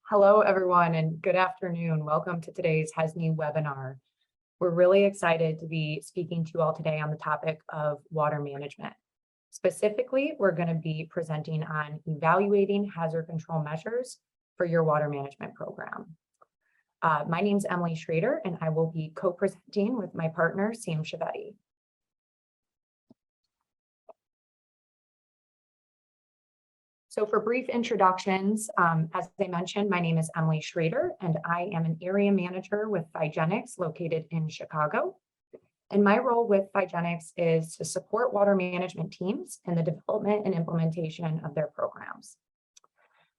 Hello, everyone, and good afternoon. Welcome to today's HESNI webinar. We're really excited to be speaking to you all today on the topic of water management. Specifically, we're going to be presenting on evaluating hazard control measures for your water management program. My name is Emily Schrader, and I will be co-presenting with my partner, Sam Schiavitti. So for brief introductions, as I mentioned, my name is Emily Schrader, and I am an area manager with Phigenics located in Chicago. And my role with Phigenics is to support water management teams in the development and implementation of their programs.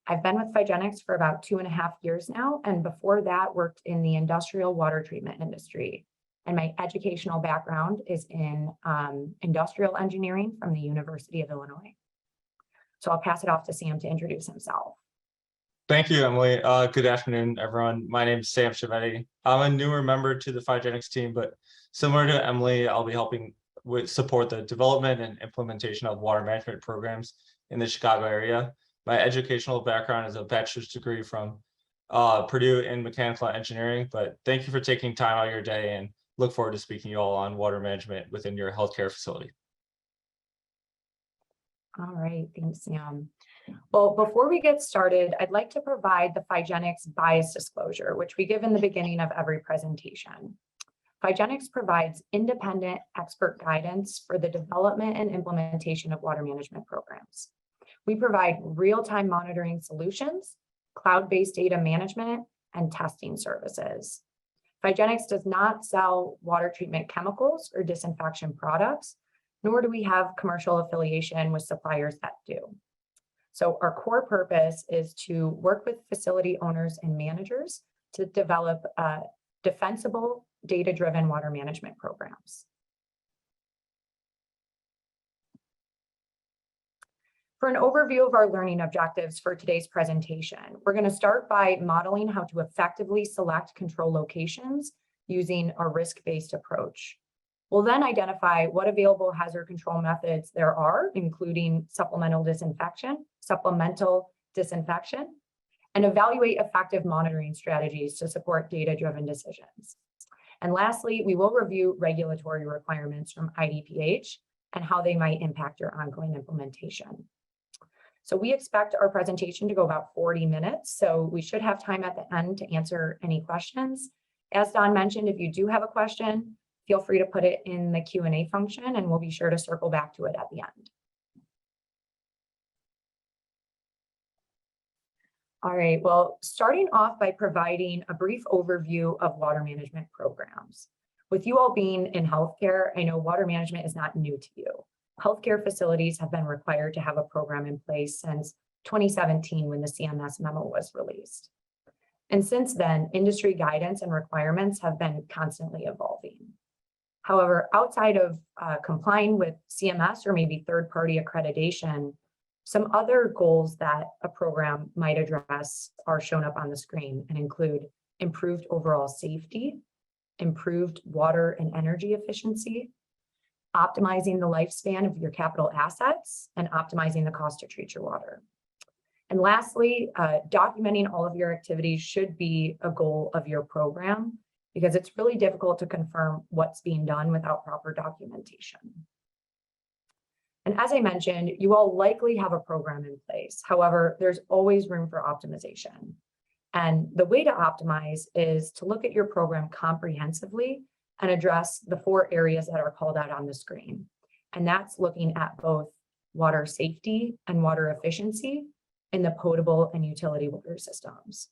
I've been with Phigenics for about 2.5 years now, and before that worked in the industrial water treatment industry. And my educational background is in industrial engineering from the University of Illinois. So I'll pass it off to Sam to introduce himself. Thank you, Emily. Good afternoon, everyone. My name is Sam Schiavitti. I'm a newer member to the Phigenics team, but similar to Emily, I'll be helping support the development and implementation of water management programs in the Chicago area. My educational background is a bachelor's degree from Purdue in mechanical engineering, but thank you for taking time out of your day and look forward to speaking to you all on water management within your healthcare facility. All right, thanks, Sam. Well, before we get started, I'd like to provide the Phigenics bias disclosure, which we give in the beginning of every presentation. Phigenics provides independent expert guidance for the development and implementation of water management programs. We provide real-time monitoring solutions, cloud-based data management, and testing services. Phigenics does not sell water treatment chemicals or disinfection products, nor do we have commercial affiliation with suppliers that do. So our core purpose is to work with facility owners and managers to develop defensible, data-driven water management programs. For an overview of our learning objectives for today's presentation, we're going to start by modeling how to effectively select control locations using a risk-based approach. We'll then identify what available hazard control methods there are, including supplemental disinfection, and evaluate effective monitoring strategies to support data-driven decisions. And lastly, we will review regulatory requirements from IDPH and how they might impact your ongoing implementation. So we expect our presentation to go about 40 minutes, so we should have time at the end to answer any questions. As Don mentioned, if you do have a question, feel free to put it in the Q&A function, and we'll be sure to circle back to it at the end. All right, well, starting off by providing a brief overview of water management programs. With you all being in healthcare, I know water management is not new to you. Healthcare facilities have been required to have a program in place since 2017 when the CMS memo was released. And since then, industry guidance and requirements have been constantly evolving. However, outside of complying with CMS or maybe third-party accreditation, some other goals that a program might address are shown up on the screen and include improved overall safety, improved water and energy efficiency, optimizing the lifespan of your capital assets, and optimizing the cost to treat your water. And lastly, documenting all of your activities should be a goal of your program, because it's really difficult to confirm what's being done without proper documentation. And as I mentioned, you all likely have a program in place. However, there's always room for optimization. And the way to optimize is to look at your program comprehensively and address the 4 areas that are called out on the screen. And that's looking at both water safety and water efficiency in the potable and utility water systems.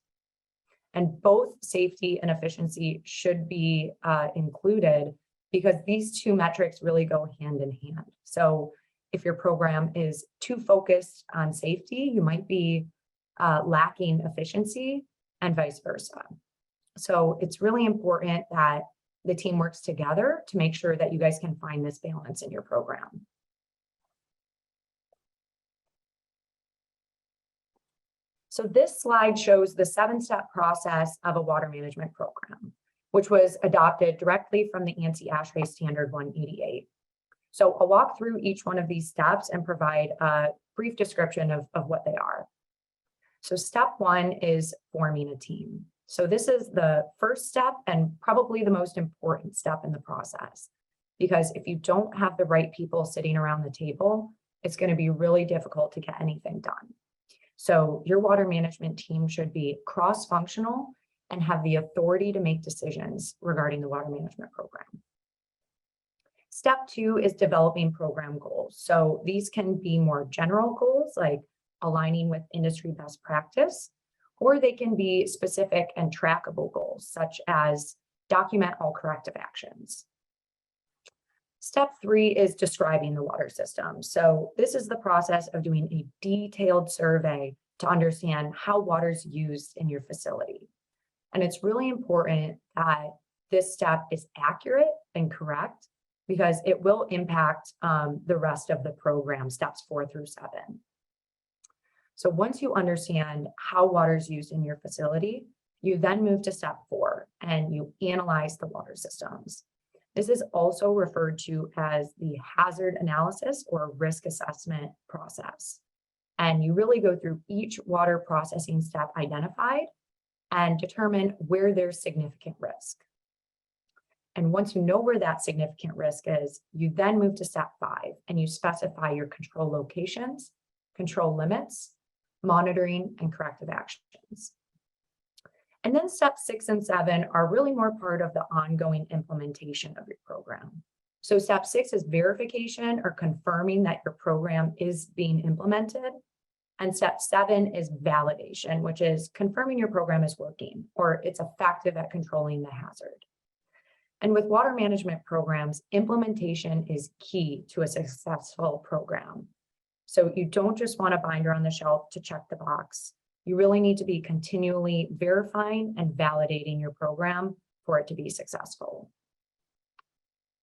And both safety and efficiency should be included because these 2 metrics really go hand in hand. So if your program is too focused on safety, you might be lacking efficiency and vice versa. So it's really important that the team works together to make sure that you guys can find this balance in your program. So this slide shows the 7-step process of a water management program, which was adopted directly from the ANSI ASHRAE Standard 188. So I'll walk through each one of these steps and provide a brief description of what they are. So step one is forming a team. So this is the first step and probably the most important step in the process, because if you don't have the right people sitting around the table, it's going to be really difficult to get anything done. So your water management team should be cross-functional and have the authority to make decisions regarding the water management program. Step two is developing program goals. So these can be more general goals like aligning with industry best practice, or they can be specific and trackable goals such as document all corrective actions. Step three is describing the water system. So this is the process of doing a detailed survey to understand how water is used in your facility. And it's really important that this step is accurate and correct because it will impact the rest of the program, steps 4 through 7. So once you understand how water is used in your facility, you then move to step 4 and you analyze the water systems. This is also referred to as the hazard analysis or risk assessment process. And you really go through each water processing step identified and determine where there's significant risk. And once you know where that significant risk is, you then move to step 5 and you specify your control locations, control limits, monitoring, and corrective actions. And then steps 6 and 7 are really more part of the ongoing implementation of your program. So step 6 is verification or confirming that your program is being implemented. And step 7 is validation, which is confirming your program is working or it's effective at controlling the hazard. And with water management programs, implementation is key to a successful program. So you don't just want a binder on the shelf to check the box. You really need to be continually verifying and validating your program for it to be successful.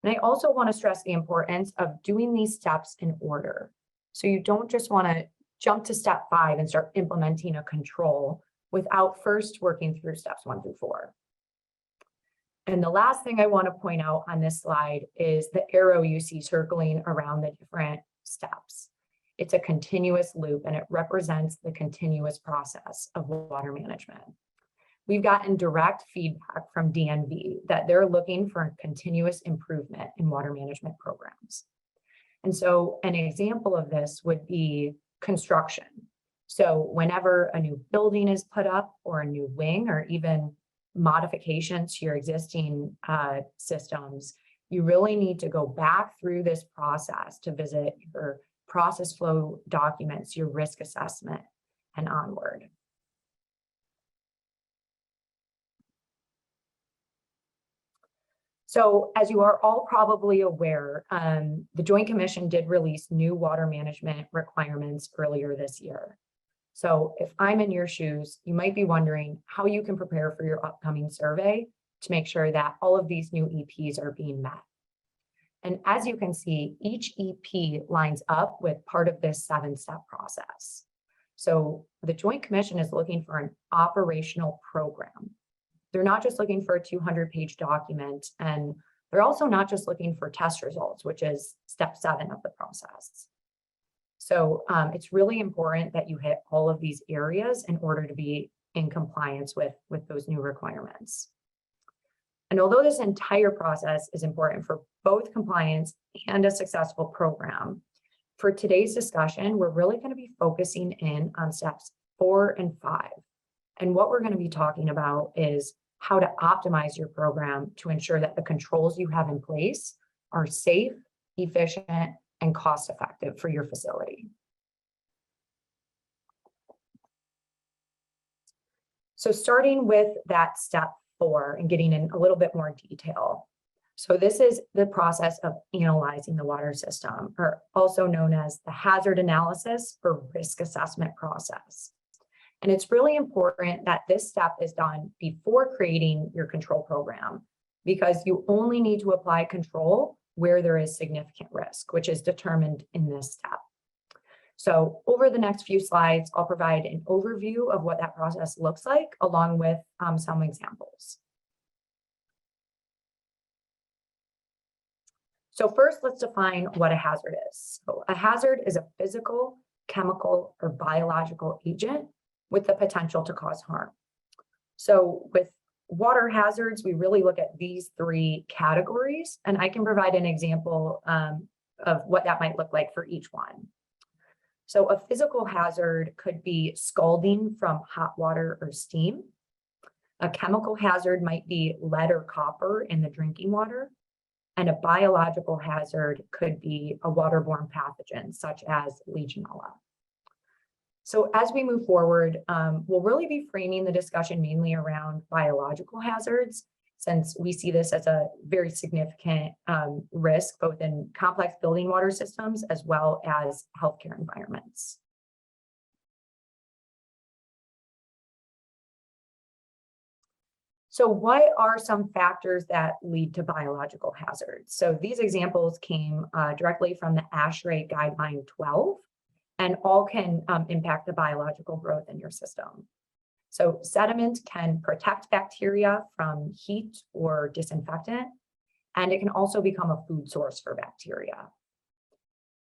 And I also want to stress the importance of doing these steps in order. So you don't just want to jump to step 5 and start implementing a control without first working through steps 1 through 4. And the last thing I want to point out on this slide is the arrow you see circling around the different steps. It's a continuous loop and it represents the continuous process of water management. We've gotten direct feedback from DNV that they're looking for a continuous improvement in water management programs. And so an example of this would be construction. So whenever a new building is put up or a new wing or even modifications to your existing systems, you really need to go back through this process to visit your process flow documents, your risk assessment, and onward. So as you are all probably aware, the Joint Commission did release new water management requirements earlier this year. So if I'm in your shoes, you might be wondering how you can prepare for your upcoming survey to make sure that all of these new EPs are being met. And as you can see, each EP lines up with part of this 7-step process. So the Joint Commission is looking for an operational program. They're not just looking for a 200-page document, and they're also not just looking for test results, which is step 7 of the process. So it's really important that you hit all of these areas in order to be in compliance with those new requirements. And although this entire process is important for both compliance and a successful program, for today's discussion, we're really going to be focusing in on steps 4 and 5. And what we're going to be talking about is how to optimize your program to ensure that the controls you have in place are safe, efficient, and cost-effective for your facility. So starting with that step 4 and getting in a little bit more detail. So this is the process of analyzing the water system, or also known as the hazard analysis or risk assessment process. And it's really important that this step is done before creating your control program, because you only need to apply control where there is significant risk, which is determined in this step. So over the next few slides, I'll provide an overview of what that process looks like, along with some examples. So first, let's define what a hazard is. So a hazard is a physical, chemical, or biological agent with the potential to cause harm. So with water hazards, we really look at these three categories, and I can provide an example of what that might look like for each one. So a physical hazard could be scalding from hot water or steam. A chemical hazard might be lead or copper in the drinking water. And a biological hazard could be a waterborne pathogen, such as Legionella. So as we move forward, we'll really be framing the discussion mainly around biological hazards, since we see this as a very significant risk, both in complex building water systems as well as healthcare environments. So what are some factors that lead to biological hazards? So these examples came directly from the ASHRAE Guideline 12, and all can impact the biological growth in your system. So sediment can protect bacteria from heat or disinfectant, and it can also become a food source for bacteria.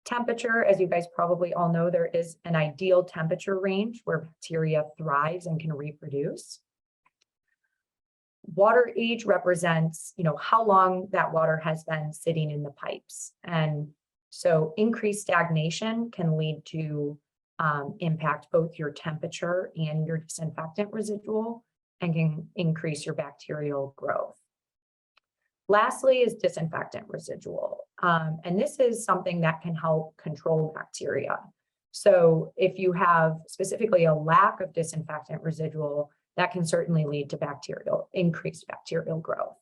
Temperature, as you guys probably all know, there is an ideal temperature range where bacteria thrives and can reproduce. Water age represents, how long that water has been sitting in the pipes. And so increased stagnation can lead to impact both your temperature and your disinfectant residual, and can increase your bacterial growth. Lastly is disinfectant residual. And this is something that can help control bacteria. So if you have specifically a lack of disinfectant residual, that can certainly lead to increased bacterial growth.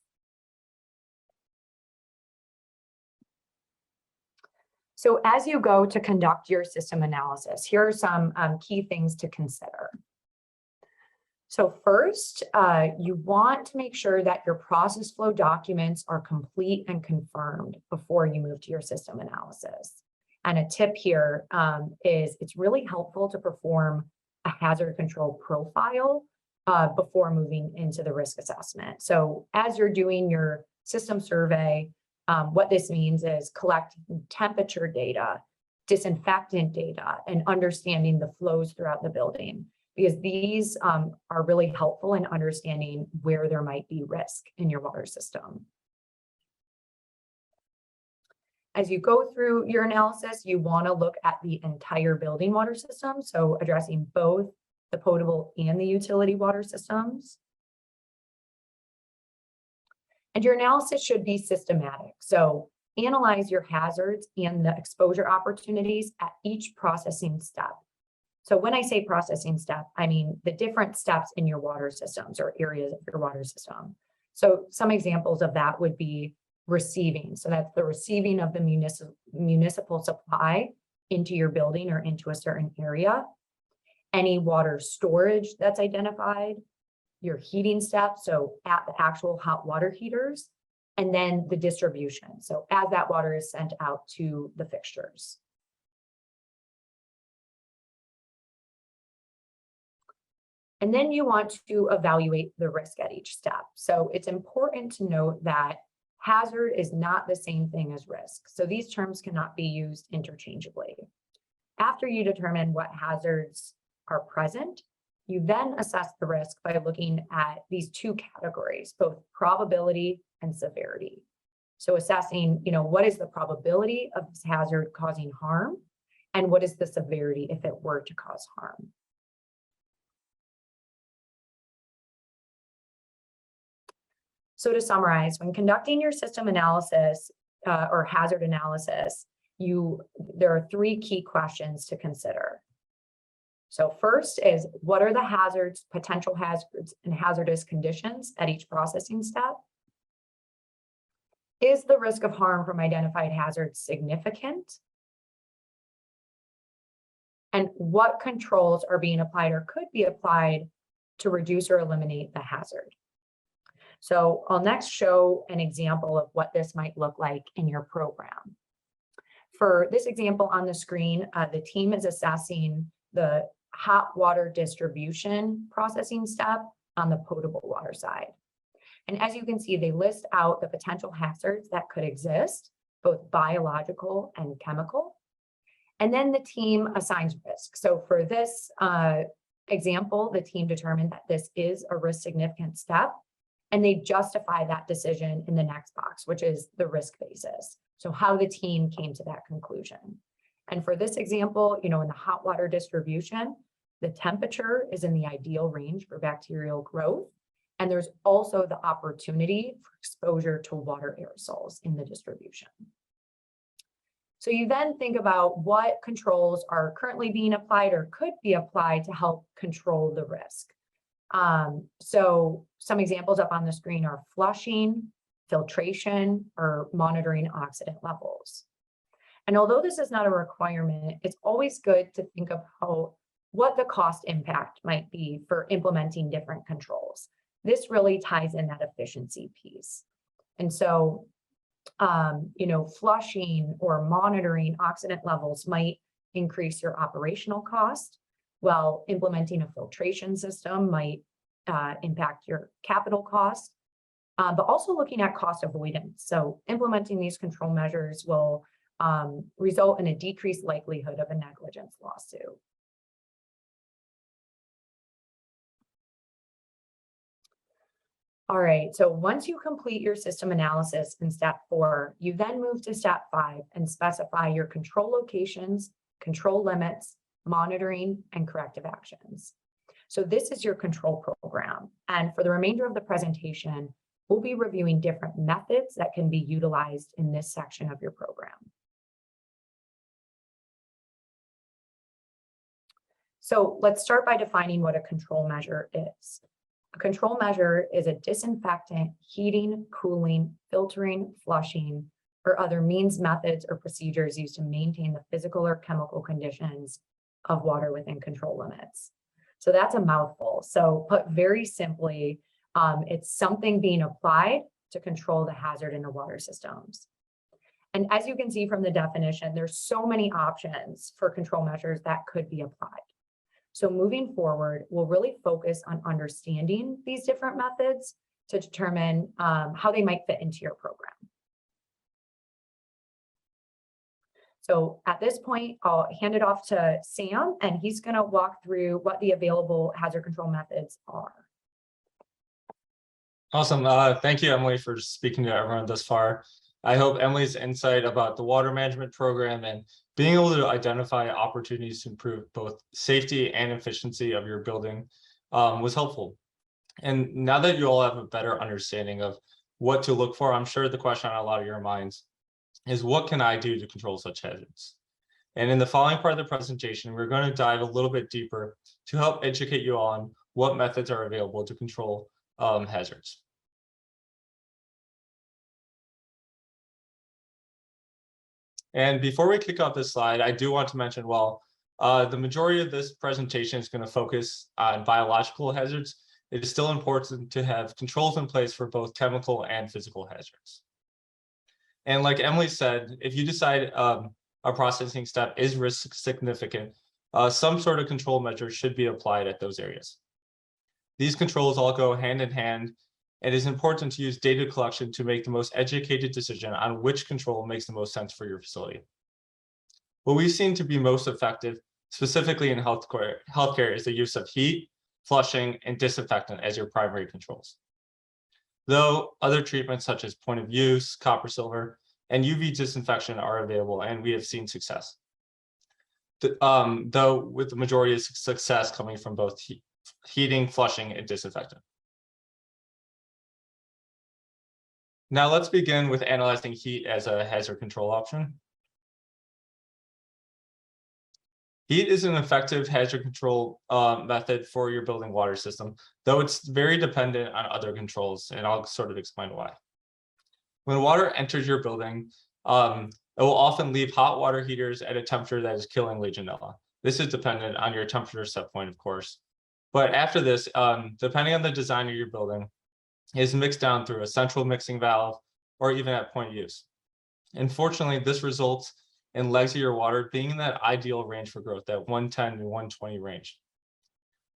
So as you go to conduct your system analysis, here are some key things to consider. So first, you want to make sure that your process flow documents are complete and confirmed before you move to your system analysis. And a tip here is it's really helpful to perform a hazard control profile before moving into the risk assessment. So as you're doing your system survey, what this means is collecting temperature data, disinfectant data, and understanding the flows throughout the building, because these are really helpful in understanding where there might be risk in your water system. As you go through your analysis, you want to look at the entire building water system, so addressing both the potable and the utility water systems. And your analysis should be systematic. So analyze your hazards and the exposure opportunities at each processing step. So when I say processing step, I mean the different steps in your water systems or areas of your water system. So some examples of that would be receiving. So that's the receiving of the municipal supply into your building or into a certain area. Any water storage that's identified, your heating step, so at the actual hot water heaters, and then the distribution. So as that water is sent out to the fixtures. And then you want to evaluate the risk at each step. So it's important to note that hazard is not the same thing as risk. So these terms cannot be used interchangeably. After you determine what hazards are present, you then assess the risk by looking at these two categories, both probability and severity. So assessing, what is the probability of this hazard causing harm, and what is the severity if it were to cause harm. So to summarize, when conducting your system analysis or hazard analysis, there are three key questions to consider. So first is, what are the hazards, potential hazards, and hazardous conditions at each processing step? Is the risk of harm from identified hazards significant? And what controls are being applied or could be applied to reduce or eliminate the hazard? So I'll next show an example of what this might look like in your program. For this example on the screen, the team is assessing the hot water distribution processing step on the potable water side. And as you can see, they list out the potential hazards that could exist, both biological and chemical. And then the team assigns risk. So for this Example, the team determined that this is a risk significant step, and they justify that decision in the next box, which is the risk basis. So how the team came to that conclusion. And for this example, in the hot water distribution, the temperature is in the ideal range for bacterial growth. And there's also the opportunity for exposure to water aerosols in the distribution. So you then think about what controls are currently being applied or could be applied to help control the risk. So some examples up on the screen are flushing, filtration, or monitoring oxidant levels. And although this is not a requirement, it's always good to think about what the cost impact might be for implementing different controls. This really ties in that efficiency piece. And so, flushing or monitoring oxidant levels might increase your operational cost, while implementing a filtration system might impact your capital cost, but also looking at cost avoidance. So implementing these control measures will result in a decreased likelihood of a negligence lawsuit. All right, so once you complete your system analysis in step 4, you then move to step 5 and specify your control locations, control limits, monitoring, and corrective actions. So this is your control program. And for the remainder of the presentation, we'll be reviewing different methods that can be utilized in this section of your program. So let's start by defining what a control measure is. A control measure is a disinfectant, heating, cooling, filtering, flushing, or other means, methods, or procedures used to maintain the physical or chemical conditions of water within control limits. So that's a mouthful. So put very simply, it's something being applied to control the hazard in the water systems. And as you can see from the definition, there's so many options for control measures that could be applied. So moving forward, we'll really focus on understanding these different methods to determine how they might fit into your program. So at this point, I'll hand it off to Sam, and he's going to walk through what the available hazard control methods are. Awesome. Thank you, Emily, for speaking to everyone thus far. I hope Emily's insight about the water management program and being able to identify opportunities to improve both safety and efficiency of your building was helpful. And now that you all have a better understanding of what to look for, I'm sure the question on a lot of your minds is, what can I do to control such hazards? And in the following part of the presentation, we're going to dive a little bit deeper to help educate you on what methods are available to control hazards. And before we kick off this slide, I do want to mention, the majority of this presentation is going to focus on biological hazards. It is still important to have controls in place for both chemical and physical hazards. And like Emily said, if you decide a processing step is risk significant, some sort of control measure should be applied at those areas. These controls all go hand in hand. It is important to use data collection to make the most educated decision on which control makes the most sense for your facility. What we've seen to be most effective, specifically in healthcare, is the use of heat, flushing, and disinfectant as your primary controls. Though other treatments such as point of use, copper silver, and UV disinfection are available, and we have seen success. Though with the majority of success coming from both heating, flushing, and disinfectant. Now let's begin with analyzing heat as a hazard control option. Heat is an effective hazard control method for your building water system, though it's very dependent on other controls, and I'll sort of explain why. When water enters your building, it will often leave hot water heaters at a temperature that is killing Legionella. This is dependent on your temperature set point, of course. But after this, depending on the design of your building, is mixed down through a central mixing valve or even at point of use. Unfortunately, this results in legs of your water being in that ideal range for growth, that 110 to 120 range.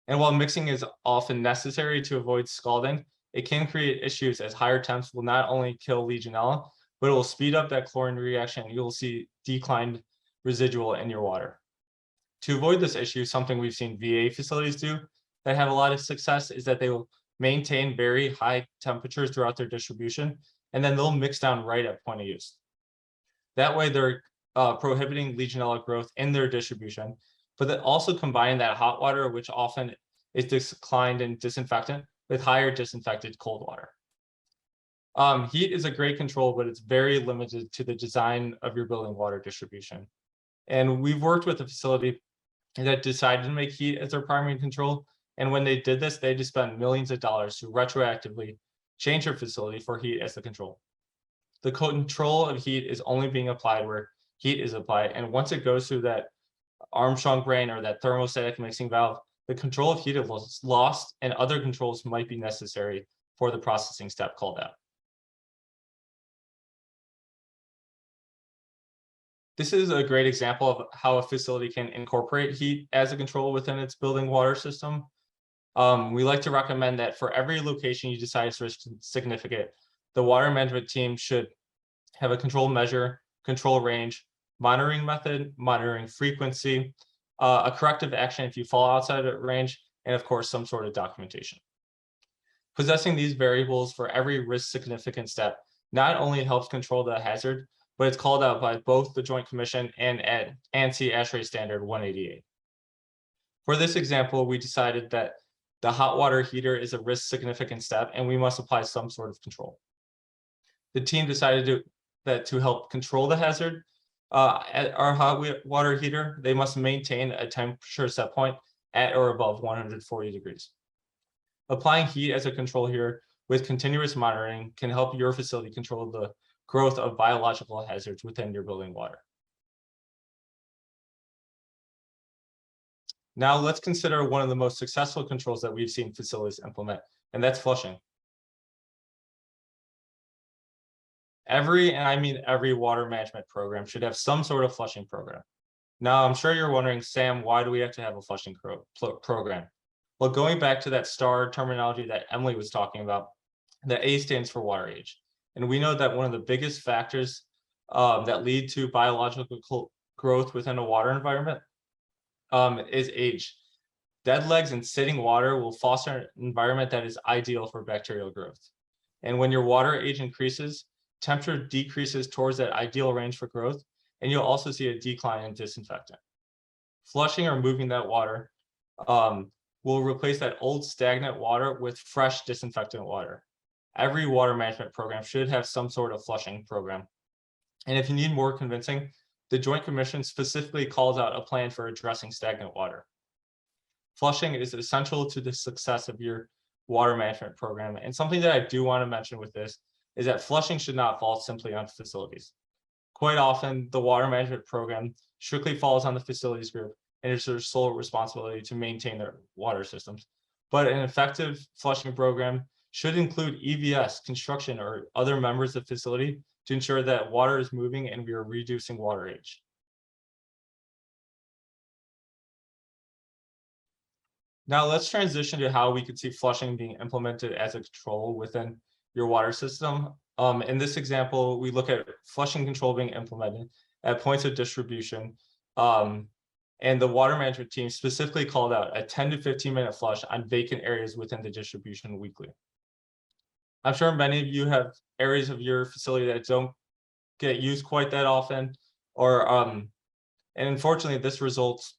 And while mixing is often necessary to avoid scalding, it can create issues as higher temps will not only kill Legionella, but it will speed up that chlorine reaction. You'll see declined residual in your water. To avoid this issue, something we've seen VA facilities do that have a lot of success is that they will maintain very high temperatures throughout their distribution, and then they'll mix down right at point of use. That way they're prohibiting Legionella growth in their distribution, but then also combining that hot water, which often is declined in disinfectant, with higher disinfected cold water. Heat is a great control, but it's very limited to the design of your building water distribution. And we've worked with a facility that decided to make heat as their primary control. And when they did this, they just spent millions of dollars to retroactively change their facility for heat as the control. The control of heat is only being applied where heat is applied. And once it goes through that Armstrong brain or that thermostatic mixing valve, the control of heat is lost and other controls might be necessary for the processing step called out. This is a great example of how a facility can incorporate heat as a control within its building water system. We like to recommend that for every location you decide is risk significant, the water management team should have a control measure, control range, monitoring method, monitoring frequency, a corrective action if you fall outside of range, and of course, some sort of documentation. Possessing these variables for every risk significant step not only helps control the hazard, but it's called out by both the Joint Commission and ANSI ASHRAE Standard 188. For this example, we decided that the hot water heater is a risk significant step and we must apply some sort of control. The team decided that to help control the hazard, at our hot water heater, they must maintain a temperature set point at or above 140 degrees. Applying heat as a control here with continuous monitoring can help your facility control the growth of biological hazards within your building water. Now let's consider one of the most successful controls that we've seen facilities implement, and that's flushing. Every, and I mean every water management program should have some sort of flushing program. Now, I'm sure you're wondering, Sam, why do we have to have a flushing program? Well, going back to that STAR terminology that Emily was talking about, the A stands for water age. And we know that one of the biggest factors that lead to biological growth within a water environment is age. Dead legs and sitting water will foster an environment that is ideal for bacterial growth. And when your water age increases, temperature decreases towards that ideal range for growth, and you'll also see a decline in disinfectant. Flushing or moving that water will replace that old stagnant water with fresh disinfectant water. Every water management program should have some sort of flushing program. And if you need more convincing, the Joint Commission specifically calls out a plan for addressing stagnant water. Flushing is essential to the success of your water management program. And something that I do want to mention with this is that flushing should not fall simply on facilities. Quite often, the water management program strictly falls on the facilities group and it's their sole responsibility to maintain their water systems. But an effective flushing program should include EVS, construction, or other members of the facility to ensure that water is moving and we are reducing water age. Now let's transition to how we could see flushing being implemented as a control within your water system. In this example, we look at flushing control being implemented at points of distribution. And the water management team specifically called out a 10 to 15 minute flush on vacant areas within the distribution weekly. I'm sure many of you have areas of your facility that don't get used quite that often, or and unfortunately, this results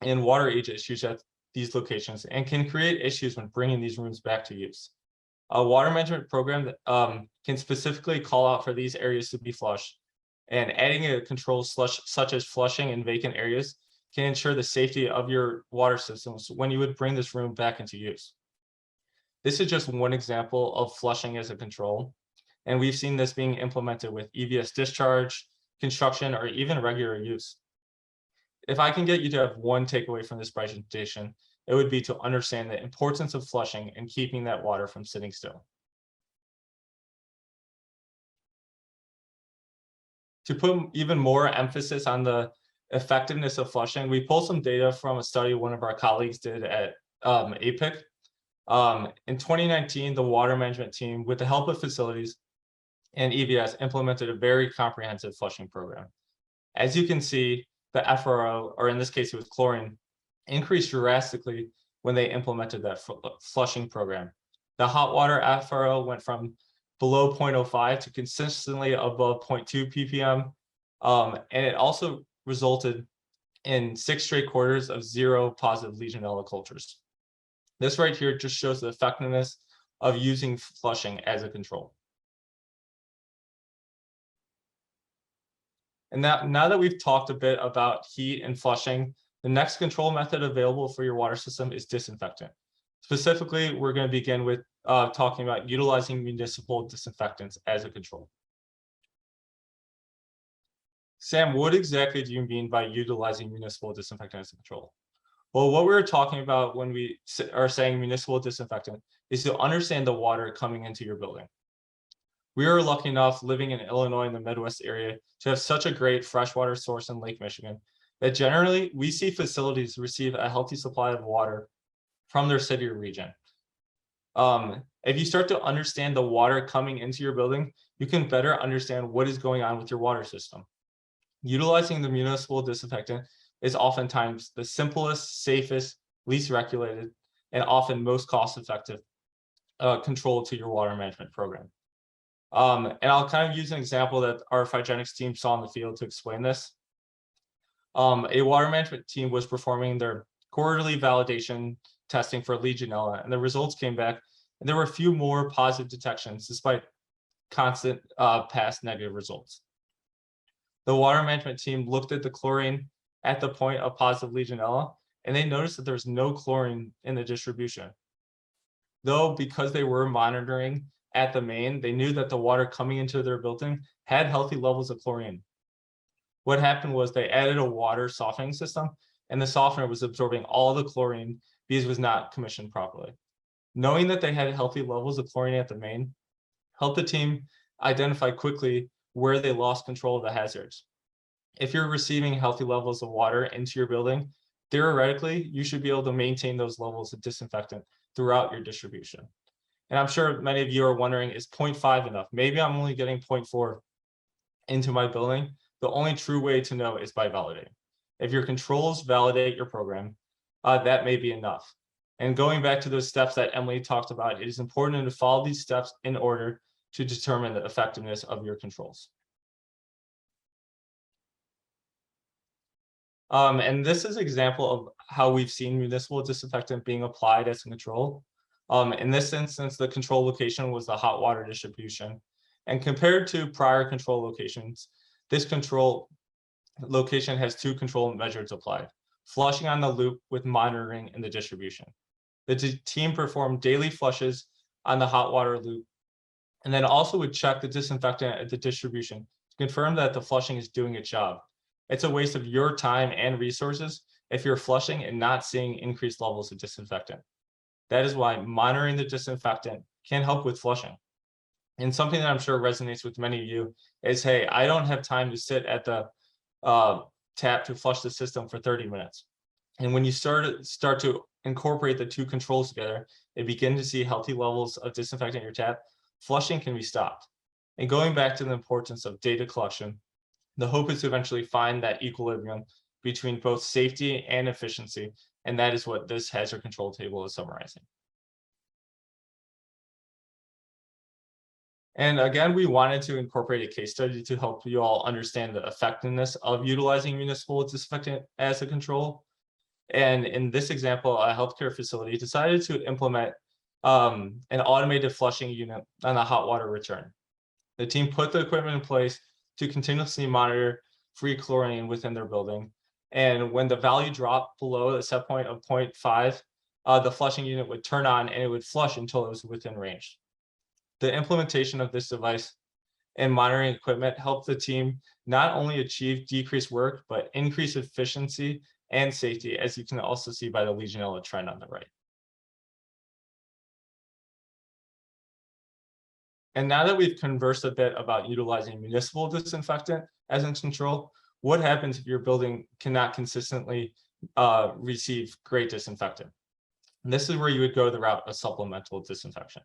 in water age issues at these locations and can create issues when bringing these rooms back to use. A water management program that can specifically call out for these areas to be flushed, and adding a control such as flushing in vacant areas can ensure the safety of your water systems when you would bring this room back into use. This is just one example of flushing as a control, and we've seen this being implemented with EVS discharge, construction, or even regular use. If I can get you to have one takeaway from this presentation, it would be to understand the importance of flushing and keeping that water from sitting still. To put even more emphasis on the effectiveness of flushing, we pulled some data from a study one of our colleagues did at APIC. In 2019, the water management team, with the help of facilities and EVS, implemented a very comprehensive flushing program. As you can see, the FRO, or in this case, it was chlorine, increased drastically when they implemented that flushing program. The hot water FRO went from below 0.05 to consistently above 0.2 ppm. And it also resulted in 6 straight quarters of 0 positive Legionella cultures. This right here just shows the effectiveness of using flushing as a control. And now that we've talked a bit about heat and flushing, the next control method available for your water system is disinfectant. Specifically, we're going to begin with talking about utilizing municipal disinfectants as a control. Sam, what exactly do you mean by utilizing municipal disinfectant as a control? Well, what we're talking about when we are saying municipal disinfectant is to understand the water coming into your building. We are lucky enough living in Illinois in the Midwest area to have such a great freshwater source in Lake Michigan that generally we see facilities receive a healthy supply of water from their city or region. If you start to understand the water coming into your building, you can better understand what is going on with your water system. Utilizing the municipal disinfectant is oftentimes the simplest, safest, least regulated, and often most cost-effective control to your water management program. And I'll kind of use an example that our Phigenics team saw in the field to explain this. A water management team was performing their quarterly validation testing for Legionella, and the results came back, and there were a few more positive detections despite constant past negative results. The water management team looked at the chlorine at the point of positive Legionella, and they noticed that there's no chlorine in the distribution. Though, because they were monitoring at the main, they knew that the water coming into their building had healthy levels of chlorine. What happened was they added a water softening system, and the softener was absorbing all the chlorine because it was not commissioned properly. Knowing that they had healthy levels of chlorine at the main helped the team identify quickly where they lost control of the hazards. If you're receiving healthy levels of water into your building, theoretically, you should be able to maintain those levels of disinfectant throughout your distribution. And I'm sure many of you are wondering, is 0.5 enough? Maybe I'm only getting 0.4 into my building. The only true way to know is by validating. If your controls validate your program, that may be enough. And going back to those steps that Emily talked about, it is important to follow these steps in order to determine the effectiveness of your controls. And this is an example of how we've seen municipal disinfectant being applied as a control. In this instance, the control location was the hot water distribution. And compared to prior control locations, this control location has 2 control measures applied: flushing on the loop with monitoring in the distribution. The team performed daily flushes on the hot water loop, and then also would check the disinfectant at the distribution to confirm that the flushing is doing its job. It's a waste of your time and resources if you're flushing and not seeing increased levels of disinfectant. That is why monitoring the disinfectant can help with flushing. And something that I'm sure resonates with many of you is, hey, I don't have time to sit at the tap to flush the system for 30 minutes. And when you start to incorporate the 2 controls together and begin to see healthy levels of disinfectant in your tap, flushing can be stopped. And going back to the importance of data collection, the hope is to eventually find that equilibrium between both safety and efficiency, and that is what this hazard control table is summarizing. And again, we wanted to incorporate a case study to help you all understand the effectiveness of utilizing municipal disinfectant as a control. And in this example, a healthcare facility decided to implement an automated flushing unit on the hot water return. The team put the equipment in place to continuously monitor free chlorine within their building. And when the value dropped below the set point of 0.5, the flushing unit would turn on and it would flush until it was within range. The implementation of this device and monitoring equipment helped the team not only achieve decreased work, but increase efficiency and safety, as you can also see by the Legionella trend on the right. And now that we've conversed a bit about utilizing municipal disinfectant as a control, what happens if your building cannot consistently receive great disinfectant? And this is where you would go the route of supplemental disinfection.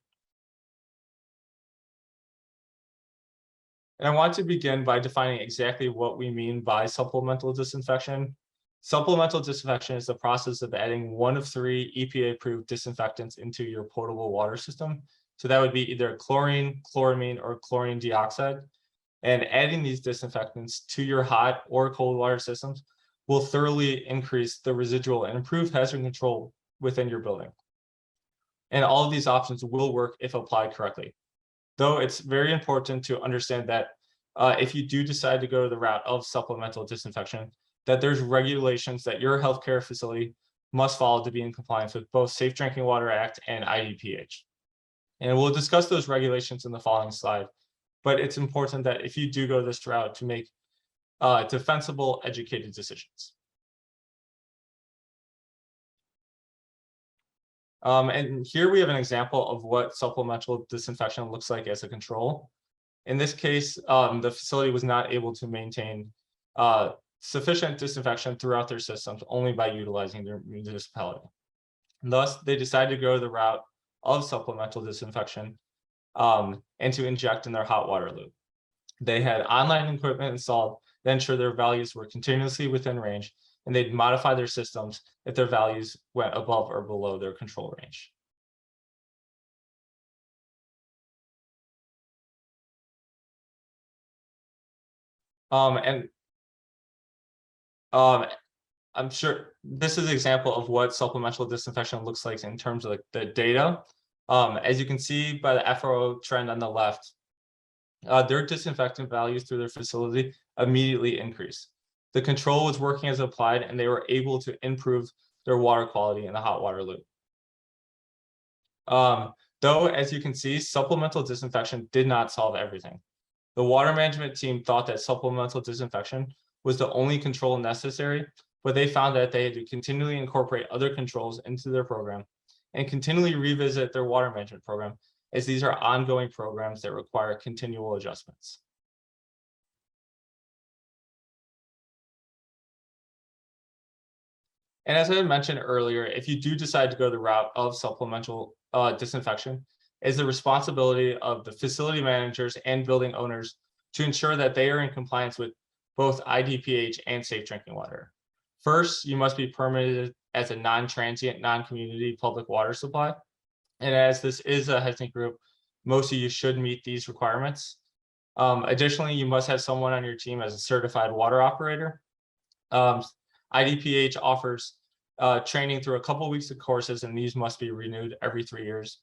And I want to begin by defining exactly what we mean by supplemental disinfection. Supplemental disinfection is the process of adding one of 3 EPA-approved disinfectants into your potable water system. So that would be either chlorine, chloramine, or chlorine dioxide. And adding these disinfectants to your hot or cold water systems will thoroughly increase the residual and improve hazard control within your building. And all of these options will work if applied correctly. Though it's very important to understand that if you do decide to go the route of supplemental disinfection, that there's regulations that your healthcare facility must follow to be in compliance with both Safe Drinking Water Act and IDPH. And we'll discuss those regulations in the following slide, but it's important that if you do go this route to make defensible, educated decisions. And here we have an example of what supplemental disinfection looks like as a control. In this case, the facility was not able to maintain sufficient disinfection throughout their systems only by utilizing their municipality. Thus, they decided to go the route of supplemental disinfection and to inject in their hot water loop. They had online equipment installed that ensured their values were continuously within range, and they'd modify their systems if their values went above or below their control range. I'm sure this is an example of what supplemental disinfection looks like in terms of like the data. As you can see by the FRO trend on the left, their disinfectant values through their facility immediately increased. The control was working as applied, and they were able to improve their water quality in the hot water loop. Though, as you can see, supplemental disinfection did not solve everything. The water management team thought that supplemental disinfection was the only control necessary, but they found that they had to continually incorporate other controls into their program and continually revisit their water management program, as these are ongoing programs that require continual adjustments. And as I mentioned earlier, if you do decide to go the route of supplemental disinfection, it's the responsibility of the facility managers and building owners to ensure that they are in compliance with both IDPH and Safe Drinking Water. First, you must be permitted as a non-transient, non-community public water supply. And as this is a ethnic group, most of you should meet these requirements. Additionally, you must have someone on your team as a certified water operator. IDPH offers training through a couple weeks of courses, and these must be renewed every 3 years.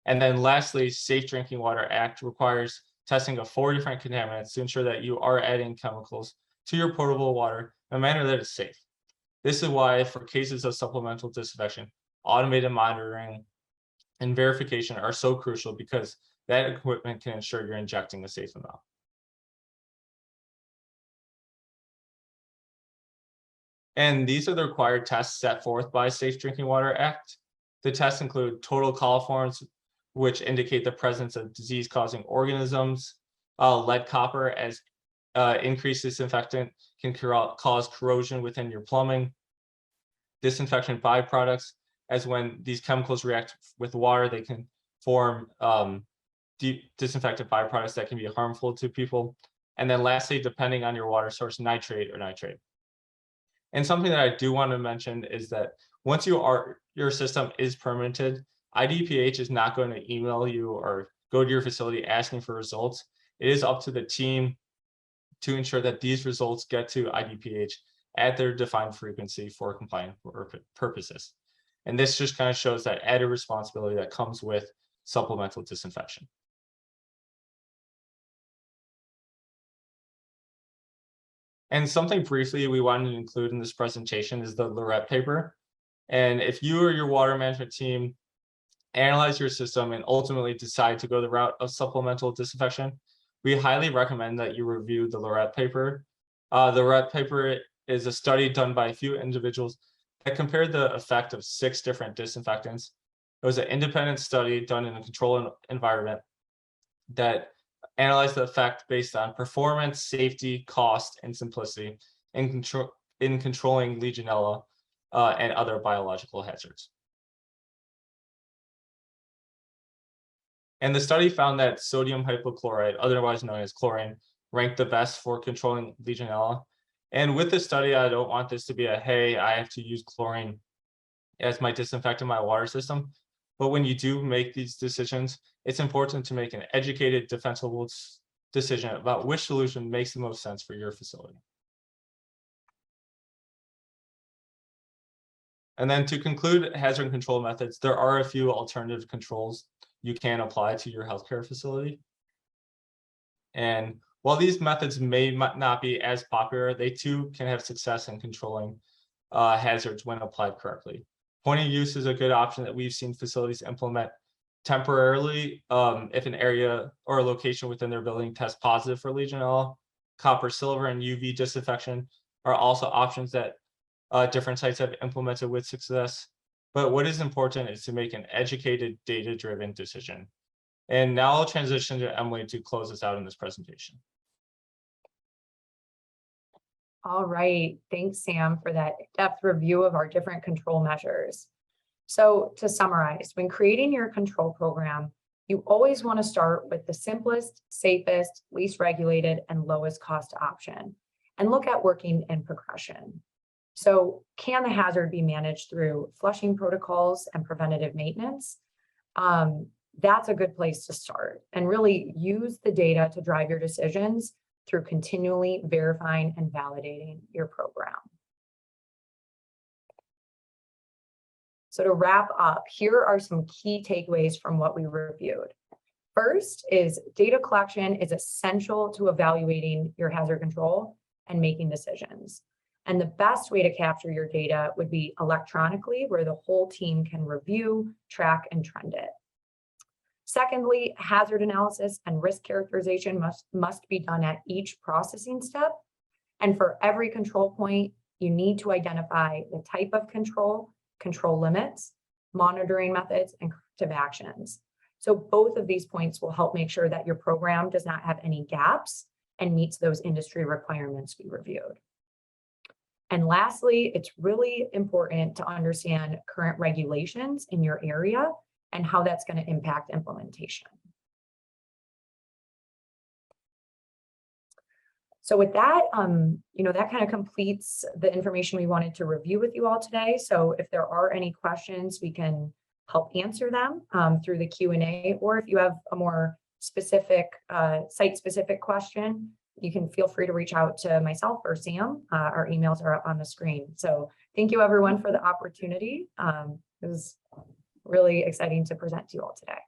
And then lastly, Safe Drinking Water Act requires testing of 4 different contaminants to ensure that you are adding chemicals to your potable water in a manner that is safe. This is why, for cases of supplemental disinfection, automated monitoring and verification are so crucial, because that equipment can ensure you're injecting a safe amount. And these are the required tests set forth by Safe Drinking Water Act. The tests include total coliforms, which indicate the presence of disease-causing organisms, lead copper, as increased disinfectant can cause corrosion within your plumbing, disinfection byproducts, as when these chemicals react with water, they can form disinfectant byproducts that can be harmful to people. And then lastly, depending on your water source, nitrate or nitrate. And something that I do want to mention is that once your system is permitted, IDPH is not going to email you or go to your facility asking for results. It is up to the team to ensure that these results get to IDPH at their defined frequency for compliance purposes. And this just kind of shows that added responsibility that comes with supplemental disinfection. And something briefly we wanted to include in this presentation is the Lorette paper. And if you or your water management team analyze your system and ultimately decide to go the route of supplemental disinfection, we highly recommend that you review the Lorette paper. The Lorette paper is a study done by a few individuals that compared the effect of 6 different disinfectants. It was an independent study done in a controlled environment that analyzed the effect based on performance, safety, cost, and simplicity in controlling Legionella and other biological hazards. And the study found that sodium hypochlorite, otherwise known as chlorine, ranked the best for controlling Legionella. And with this study, I don't want this to be a, hey, I have to use chlorine as my disinfectant in my water system. But when you do make these decisions, it's important to make an educated, defensible decision about which solution makes the most sense for your facility. And then to conclude hazard control methods, there are a few alternative controls you can apply to your healthcare facility. And while these methods may not be as popular, they too can have success in controlling hazards when applied correctly. Point of use is a good option that we've seen facilities implement temporarily if an area or a location within their building tests positive for Legionella. Copper, silver, and UV disinfection are also options that different sites have implemented with success. But what is important is to make an educated, data-driven decision. And now I'll transition to Emily to close us out in this presentation. All right, thanks, Sam, for that in-depth review of our different control measures. So to summarize, when creating your control program, you always want to start with the simplest, safest, least regulated, and lowest cost option, and look at working in progression. So can the hazard be managed through flushing protocols and preventative maintenance? That's a good place to start, and really use the data to drive your decisions through continually verifying and validating your program. So to wrap up, here are some key takeaways from what we reviewed. First is data collection is essential to evaluating your hazard control and making decisions. And the best way to capture your data would be electronically, where the whole team can review, track, and trend it. Secondly, hazard analysis and risk characterization must be done at each processing step. And for every control point, you need to identify the type of control, control limits, monitoring methods, and corrective actions. So both of these points will help make sure that your program does not have any gaps and meets those industry requirements we reviewed. And lastly, it's really important to understand current regulations in your area and how that's going to impact implementation. So with that, that kind of completes the information we wanted to review with you all today. So if there are any questions, we can help answer them through the Q&A, or if you have a more specific, site-specific question, you can feel free to reach out to myself or Sam. Our emails are up on the screen. So thank you everyone for the opportunity. It was really exciting to present to you all today.